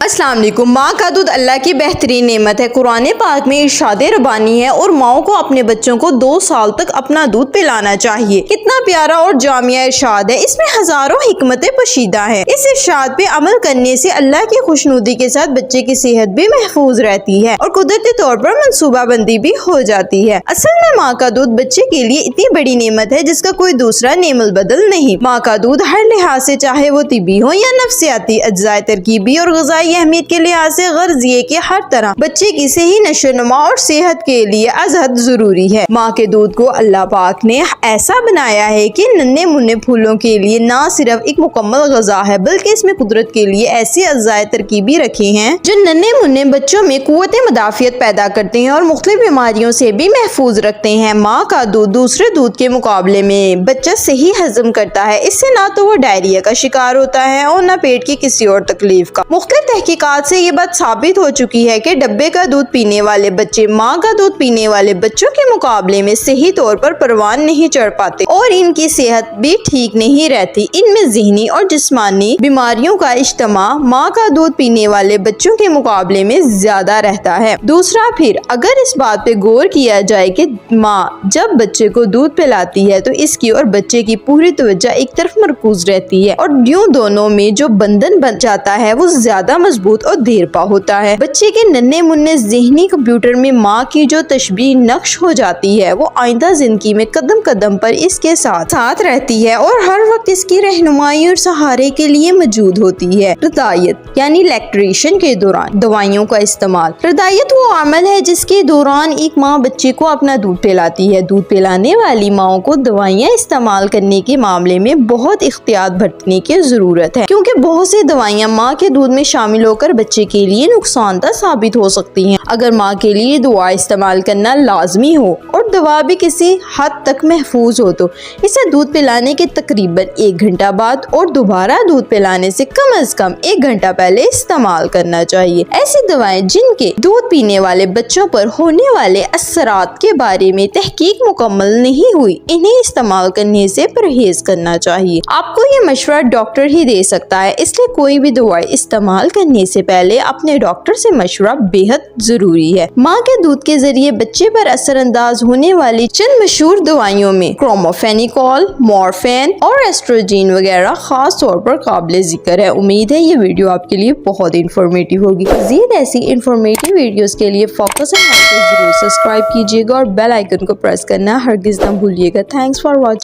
अस्सलाम वालेकुम। माँ का दूध अल्लाह की बेहतरीन नेमत है। कुरान पाक में इरशाद रब्बानी है और माओ को अपने बच्चों को 2 साल तक अपना दूध पिलाना चाहिए। कितना प्यारा और जामिया इरशाद है। इसमें हजारों हिकमतें पोशीदा हैं। इस इरशाद पे अमल करने से अल्लाह की खुशनुदी के साथ बच्चे की सेहत भी महफूज रहती है और कुदरती तौर पर मनसूबा बंदी भी हो जाती है। असल में माँ का दूध बच्चे के लिए इतनी बड़ी नेमत है जिसका कोई दूसरा नेमल बदल नहीं। माँ का दूध हर लिहाज से, चाहे वो तिबी हो या नफ्सियाती, अज्जाए तरकीबी और ग़िज़ाई अहमियत के लिहाज से गर्ज ये कि हर तरह बच्चे की सही नशोनुमा और सेहत के लिए अज़हद जरूरी है। माँ के दूध को अल्लाह पाक ने ऐसा बनाया है कि नन्हे मुन्ने फूलों के लिए ना सिर्फ एक मुकम्मल ग़िज़ा है बल्कि इसमें कुदरत के लिए ऐसी अज्जाए तरकीबी रखे हैं जो नन्हे मुन्ने बच्चों में कुव्वत मदाफ़ियत पैदा करते हैं और मुख्तलिफ बीमारियों से भी महफूज रखते हैं। माँ का दूध दूसरे दूध के मुकाबले में बच्चा सही हजम करता है। इससे ना तो वो डायरिया का शिकार होता है और न पेट की किसी और तकलीफ का। मुख्तलिफ तहकीकात से ये बात साबित हो चुकी है कि डब्बे का दूध पीने वाले बच्चे माँ का दूध पीने वाले बच्चों के मुकाबले में सही तौर पर परवान नहीं चढ़ पाते और इनकी सेहत भी ठीक नहीं रहती। इनमें ज़हनी और जिस्मानी बीमारियों का इज्तिमा माँ का दूध पीने वाले बच्चों के मुकाबले में ज्यादा रहता है। दूसरा, फिर अगर इस बात पे गौर किया जाए कि माँ जब बच्चे को दूध पिलाती है तो इसकी और बच्चे की पूरी तवज्जो एक तरफ मरकूज रहती है और यूं दोनों में जो बंधन बन जाता है वो ज्यादा मजबूत और देरपा होता है। बच्चे के नन्हे मुन्ने ज़हनी कंप्यूटर में माँ की जो तशबीह नक्श हो जाती है वो आइंदा जिंदगी में कदम कदम पर इसके साथ रहती है और हर वक्त इसकी रहनुमाई और सहारे के लिए मौजूद होती है। रदायत यानी लैक्टेशन के दौरान दवाइयों का इस्तेमाल। रदायत वो अमल है जिसके दौरान एक माँ बच्चे को अपना दूध पिलाती है। दूध पिलाने वाली माओ को दवाइयाँ इस्तेमाल करने के मामले में बहुत एहतियात बरतने की जरूरत है क्योंकि बहुत सी दवाइयाँ माँ के दूध में शामिल होकर बच्चे के लिए नुकसानदा साबित हो सकती हैं। अगर माँ के लिए दवा इस्तेमाल करना लाजमी हो और दवा भी किसी हद तक महफूज हो तो इसे दूध पिलाने के तकरीबन 1 घंटा बाद और दोबारा दूध पिलाने से कम से कम 1 घंटा पहले इस्तेमाल करना चाहिए। ऐसी दवाएं जिनके दूध पीने वाले बच्चों पर होने वाले असरात के बारे में तहकीक मुकम्मल नहीं हुई, इन्हें इस्तेमाल करने से परहेज करना चाहिए। आपको ये मशवरा डॉक्टर ही दे सकता है, इसलिए कोई भी दवाई इस्तेमाल करने से पहले अपने डॉक्टर से मशवरा बेहद जरूरी है। माँ के दूध के जरिए बच्चे पर असरअंदाज होने वाली चंद मशहूर दवाइयों में क्रोमोफेनिकोल, मॉर्फिन और एस्ट्रोजीन वगैरह खास तौर पर काबिल जिक्र है। उम्मीद है ये वीडियो आपके लिए बहुत इंफॉर्मेटिव होगी। मज़ीद ऐसी इंफॉर्मेटिव वीडियोस के लिए फोकस एंड हेल्थ को जरूर सब्सक्राइब कीजिएगा और बेल आइकन को प्रेस करना हरगिज न भूलिएगा। Thanks for watching.